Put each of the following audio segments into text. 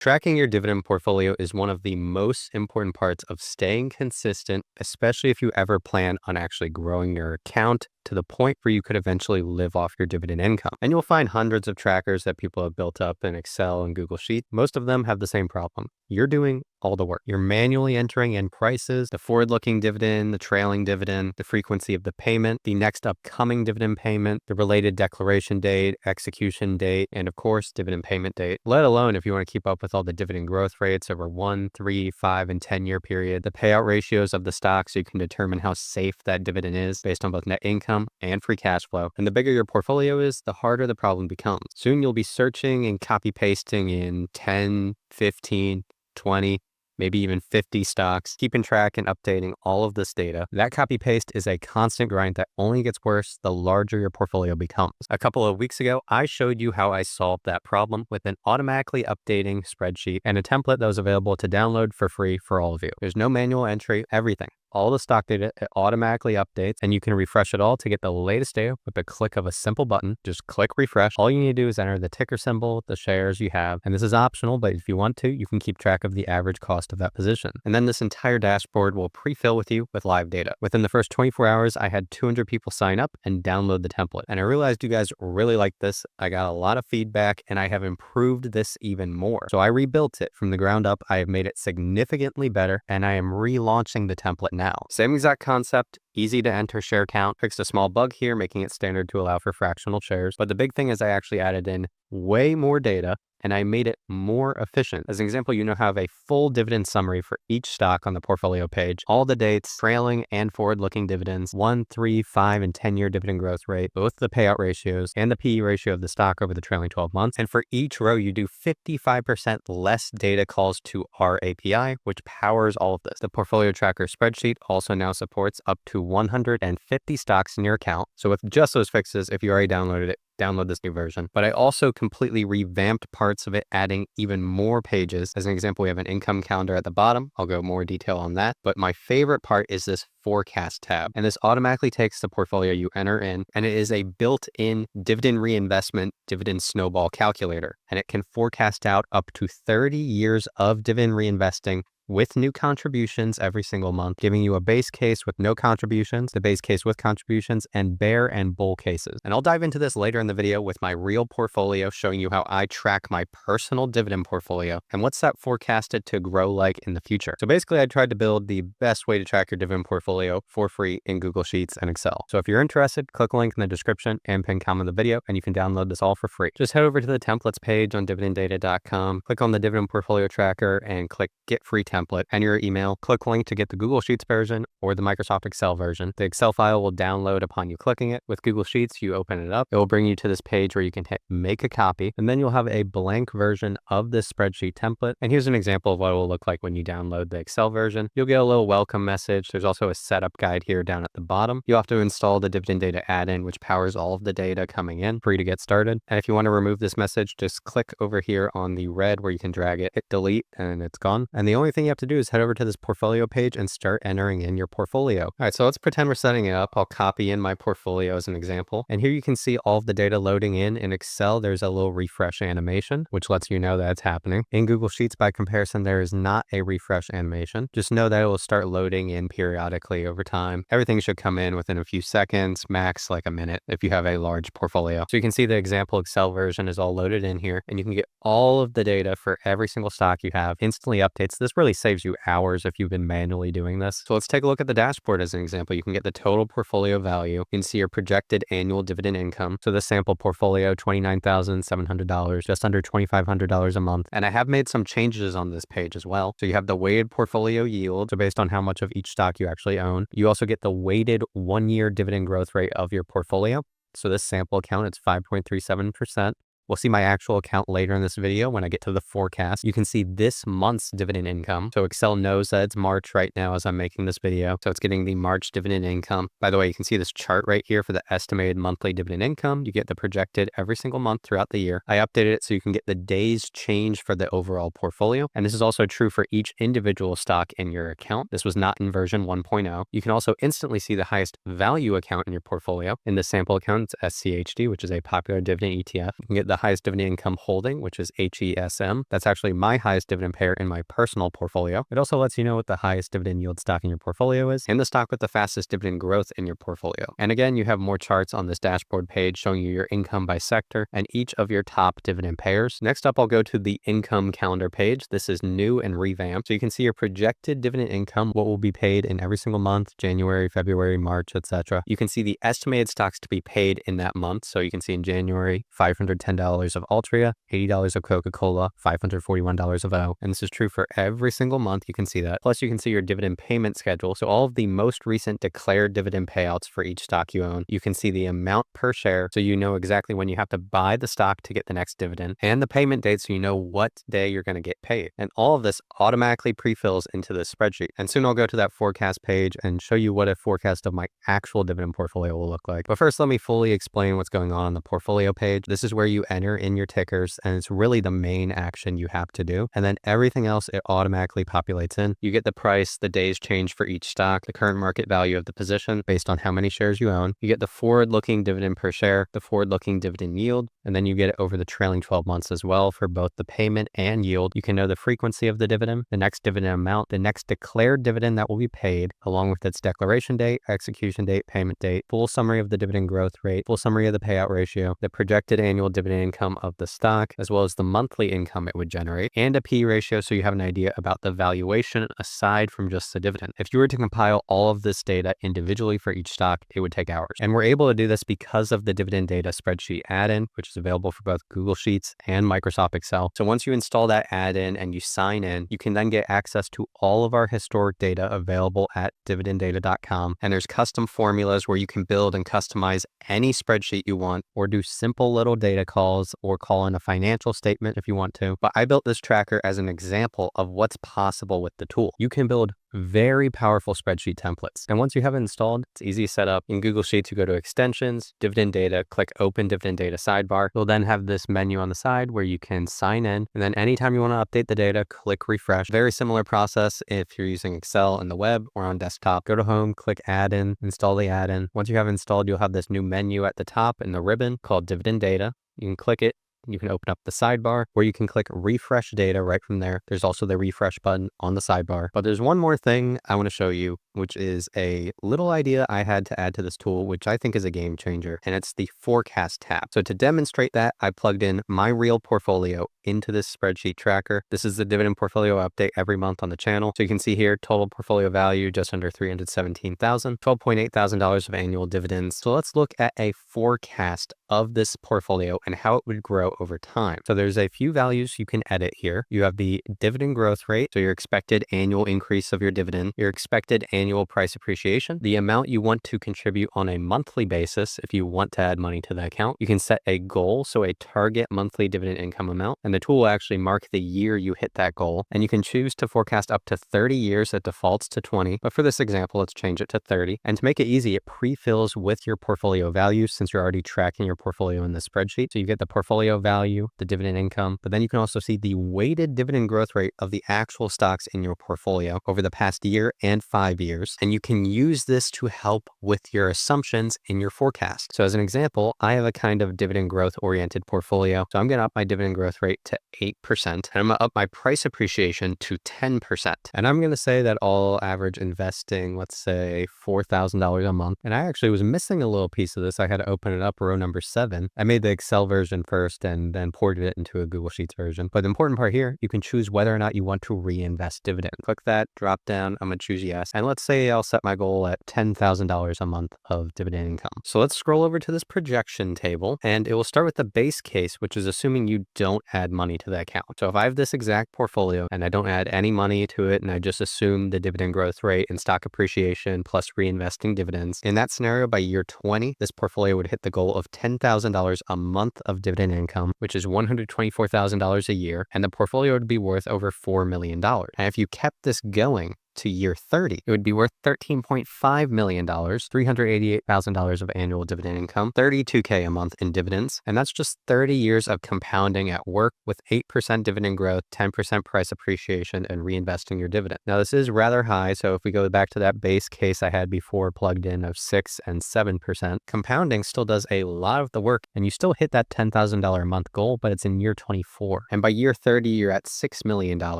Tracking your dividend portfolio is one of the most important parts of staying consistent, especially if you ever plan on actually growing your account to the point where you could eventually live off your dividend income. And you'll find hundreds of trackers that people have built up in Excel and Google Sheets. Most of them have the same problem. You're doing all the work. You're manually entering in prices, the forward-looking dividend, the trailing dividend, the frequency of the payment, the next upcoming dividend payment, the related declaration date, execution date, and of course, dividend payment date, let alone if you want to keep up with all the dividend growth rates over 1, 3, 5, and 10-year period, the payout ratios of the stock so you can determine how safe that dividend is based on both net income and free cash flow. And the bigger your portfolio is, the harder the problem becomes. Soon you'll be searching and copy pasting in 10, 15, 20, maybe even 50 stocks, keeping track and updating all of this data. That copy paste is a constant grind that only gets worse the larger your portfolio becomes. A couple of weeks ago, I showed you how I solved that problem with an automatically updating spreadsheet and a template that was available to download for free for all of you. There's no manual entry, everything. All the stock data, it automatically updates, and you can refresh it all to get the latest data with the click of a simple button. Just click refresh. All you need to do is enter the ticker symbol, the shares you have, and this is optional, but if you want to, you can keep track of the average cost of that position. And then this entire dashboard will pre-fill with you with live data. Within the first 24 hours, I had 200 people sign up and download the template. And I realized you guys really like this. I got a lot of feedback, and I have improved this even more. So I rebuilt it from the ground up. I have made it significantly better, and I am relaunching the template now. Same exact concept, easy to enter share count, fixed a small bug here, making it standard to allow for fractional shares. But the big thing is I actually added in way more data and I made it more efficient. As an example, you now have a full dividend summary for each stock on the portfolio page, all the dates, trailing and forward-looking dividends, 1, 3, 5, and 10-year dividend growth rate, both the payout ratios and the PE ratio of the stock over the trailing 12 months. And for each row, you do 55% less data calls to our API, which powers all of this. The portfolio tracker spreadsheet also now supports up to 150 stocks in your account. So with just those fixes, if you already downloaded it, download this new version. But I also completely revamped parts of it, adding even more pages. As an example, we have an income calendar at the bottom. I'll go more detail on that. But my favorite part is this forecast tab. And this automatically takes the portfolio you enter in, and it is a built-in dividend reinvestment dividend snowball calculator. And it can forecast out up to 30 years of dividend reinvesting with new contributions every single month, giving you a base case with no contributions, the base case with contributions, and bear and bull cases. And I'll dive into this later in the video with my real portfolio, showing you how I track my personal dividend portfolio and what's that forecasted to grow like in the future. So basically, I tried to build the best way to track your dividend portfolio for free in Google Sheets and Excel. So if you're interested, click the link in the description and pin comment the video, and you can download this all for free. Just head over to the templates page on dividenddata.com, click on the dividend portfolio tracker, and click Get Free Template. Enter your email, click link to get the Google Sheets version or the Microsoft Excel version. The Excel file will download upon you clicking it. With Google Sheets, you open it up. It will bring you to this page where you can hit make a copy, and then you'll have a blank version of this spreadsheet template. And here's an example of what it will look like when you download the Excel version. You'll get a little welcome message. There's also a setup guide here down at the bottom. You'll have to install the Dividend Data add-in, which powers all of the data coming in for you to get started. And if you want to remove this message, just click over here on the red where you can drag it, hit delete, and it's gone. And the only thing you have to do is head over to this portfolio page and start entering in your portfolio. All right, so let's pretend we're setting it up. I'll copy in my portfolio as an example. And here you can see all of the data loading in Excel. There's a little refresh animation, which lets you know that it's happening. In Google Sheets, by comparison, there is not a refresh animation. Just know that it will start loading in periodically over time. Everything should come in within a few seconds, max like a minute if you have a large portfolio. So you can see the example Excel version is all loaded in here, and you can get all of the data for every single stock you have instantly updates. This really saves you hours if you've been manually doing this. So let's take a look at the dashboard as an example. You can get the total portfolio value. You can see your projected annual dividend income. So the sample portfolio, $29,700, just under $2,500 a month. And I have made some changes on this page as well. So you have the weighted portfolio yield, so based on how much of each stock you actually own. You also get the weighted 1-year dividend growth rate of your portfolio. So this sample account, it's 5.37%. We'll see my actual account later in this video when I get to the forecast. You can see this month's dividend income. So Excel knows that it's March right now as I'm making this video. So it's getting the March dividend income. By the way, you can see this chart right here for the estimated monthly dividend income. You get the projected every single month throughout the year. I updated it so you can get the days change for the overall portfolio. And this is also true for each individual stock in your account. This was not in version 1.0. You can also instantly see the highest value account in your portfolio. In the sample account, it's SCHD, which is a popular dividend ETF. You can get the highest dividend income holding, which is HESM. That's actually my highest dividend payer in my personal portfolio. It also lets you know what the highest dividend yield stock in your portfolio is and the stock with the fastest dividend growth in your portfolio. And again, you have more charts on this dashboard page showing you your income by sector and each of your top dividend payers. Next up, I'll go to the income calendar page. This is new and revamped. So you can see your projected dividend income, what will be paid in every single month, January, February, March, etc. You can see the estimated stocks to be paid in that month. So you can see in January, $510 of Altria, $80 of Coca-Cola, $541 of O. And this is true for every single month. You can see that. Plus, you can see your dividend payment schedule. So all of the most recent declared dividend payouts for each stock you own. You can see the amount per share. So you know exactly when you have to buy the stock to get the next dividend, and the payment date so you know what day you're going to get paid. And all of this automatically pre-fills into this spreadsheet. And soon I'll go to that forecast page and show you what a forecast of my actual dividend portfolio will look like. But first, let me fully explain what's going on the portfolio page. This is where you enter in your tickers, and it's really the main action you have to do. And then everything else, it automatically populates in. You get the price, the days change for each stock, the current market value of the position based on how many shares you own. You get the forward-looking dividend per share, the forward-looking dividend yield, and then you get it over the trailing 12 months as well for both the payment and yield. You can know the frequency of the dividend, the next dividend amount, the next declared dividend that will be paid, along with its declaration date, execution date, payment date, full summary of the dividend growth rate, full summary of the payout ratio, the projected annual dividend income of the stock, as well as the monthly income it would generate, and a P ratio so you have an idea about the valuation aside from just the dividend. If you were to compile all of this data individually for each stock, it would take hours. And we're able to do this because of the Dividend Data spreadsheet add-in, which is available for both Google Sheets and Microsoft Excel. So once you install that add-in and you sign in, you can then get access to all of our historic data available at dividenddata.com. And there's custom formulas where you can build and customize any spreadsheet you want, or do simple little data calls, or call in a financial statement if you want to. But I built this tracker as an example of what's possible with the tool. You can build very powerful spreadsheet templates. And once you have it installed, it's easy to set up. In Google Sheets, you go to Extensions, Dividend Data, click Open Dividend Data Sidebar. You'll then have this menu on the side where you can sign in. And then anytime you want to update the data, click Refresh. Very similar process if you're using Excel on the web or on desktop. Go to Home, click Add-in, install the add-in. Once you have it installed, you'll have this new menu at the top in the ribbon called Dividend Data. You can click it. You can open up the sidebar where you can click refresh data right from there. There's also the refresh button on the sidebar. But there's one more thing I want to show you, which is a little idea I had to add to this tool, which I think is a game changer, and it's the forecast tab. So to demonstrate that, I plugged in my real portfolio into this spreadsheet tracker. This is the dividend portfolio update every month on the channel. So you can see here, total portfolio value, just under $317,000, $12.8 thousand of annual dividends. So let's look at a forecast of this portfolio and how it would grow over time. So there's a few values you can edit here. You have the dividend growth rate, so your expected annual increase of your dividend, your expected annual price appreciation, the amount you want to contribute on a monthly basis if you want to add money to the account. You can set a goal, so a target monthly dividend income amount, and the tool will actually mark the year you hit that goal. And you can choose to forecast up to 30 years. It defaults to 20, but for this example, let's change it to 30. And to make it easy, it pre-fills with your portfolio values since you're already tracking your portfolio in the spreadsheet. So you get the portfolio value, the dividend income, but then you can also see the weighted dividend growth rate of the actual stocks in your portfolio over the past year and 5 years. And you can use this to help with your assumptions in your forecast. So as an example, I have a kind of dividend growth oriented portfolio. So I'm going to up my dividend growth rate to 8%, and I'm going to up my price appreciation to 10%. And I'm going to say that I'll average investing, let's say $4,000 a month. And I actually was missing a little piece of this. I had to open it up, row number 7. I made the Excel version first and then ported it into a Google Sheets version. But the important part here, you can choose whether or not you want to reinvest dividend. Click that, drop down, I'm going to choose yes. And let's say I'll set my goal at $10,000 a month of dividend income. So let's scroll over to this projection table, and it will start with the base case, which is assuming you don't add money to the account. So if I have this exact portfolio and I don't add any money to it, and I just assume the dividend growth rate and stock appreciation plus reinvesting dividends, in that scenario, by year 20, this portfolio would hit the goal of $10,000 a month of dividend income, which is $124,000 a year, and the portfolio would be worth over $4 million. And if you kept this going to year 30, it would be worth $13.5 million, $388,000 of annual dividend income, $32K a month in dividends. And that's just 30 years of compounding at work with 8% dividend growth, 10% price appreciation, and reinvesting your dividend. Now, this is rather high. So if we go back to that base case I had before plugged in of 6 and 7%, compounding still does a lot of the work, and you still hit that $10,000 a month goal, but it's in year 24. And by year 30, you're at $6 million,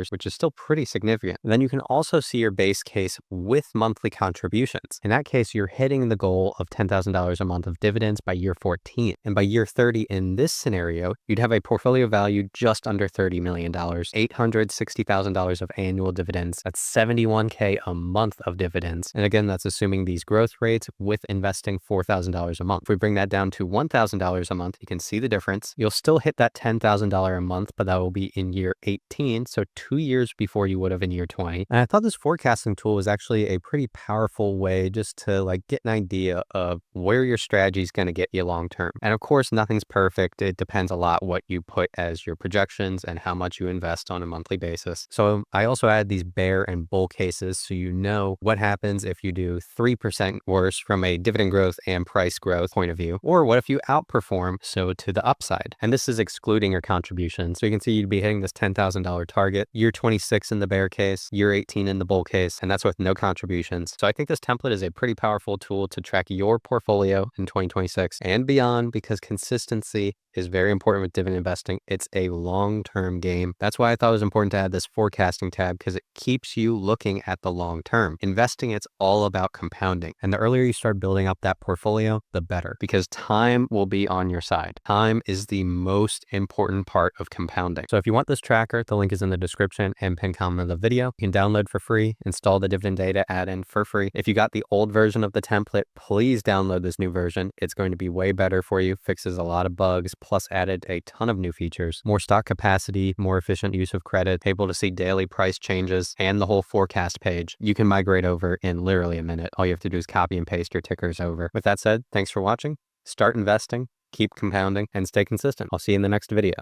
which is still pretty significant. And then you can also see your base case with monthly contributions. In that case, you're hitting the goal of $10,000 a month of dividends by year 14. And by year 30, in this scenario, you'd have a portfolio value just under $30 million, $860,000 of annual dividends. That's $71K a month of dividends. And again, that's assuming these growth rates with investing $4,000 a month. If we bring that down to $1,000 a month, you can see the difference. You'll still hit that $10,000 a month, but that will be in year 18, so 2 years before you would have in year 20. And I thought this forecasting tool was actually a pretty powerful way just to get an idea of where your strategy is going to get you long term. And of course, nothing's perfect. It depends a lot what you put as your projections and how much you invest on a monthly basis. So I also add these bear and bull cases so you know what happens if you do 3% worse from a dividend growth and price growth point of view, or what if you outperform, so to the upside. And this is excluding your contribution. So you can see you'd be hitting this $10,000 target, year 26 in the bear case, year 18 in the bull case, and that's with no contributions. So I think this template is a pretty powerful tool to track your portfolio in 2026 and beyond, because consistency is very important with dividend investing. It's a long-term game. That's why I thought it was important to add this forecasting tab, because it keeps you looking at the long term. Investing, it's all about compounding. And the earlier you start building up that portfolio, the better, because time will be on your side. Time is the most important part of compounding. So if you want this tracker, the link is in the description and pinned comment of the video. You can download for free, install the Dividend Data add-in for free. If you got the old version of the template, please download this new version. It's going to be way better for you, fixes a lot of bugs, plus added a ton of new features, more stock capacity, more efficient use of credit, able to see daily price changes, and the whole forecast page. You can migrate over in literally a minute. All you have to do is copy and paste your tickers over. With that said, thanks for watching. Start investing, keep compounding, and stay consistent. I'll see you in the next video.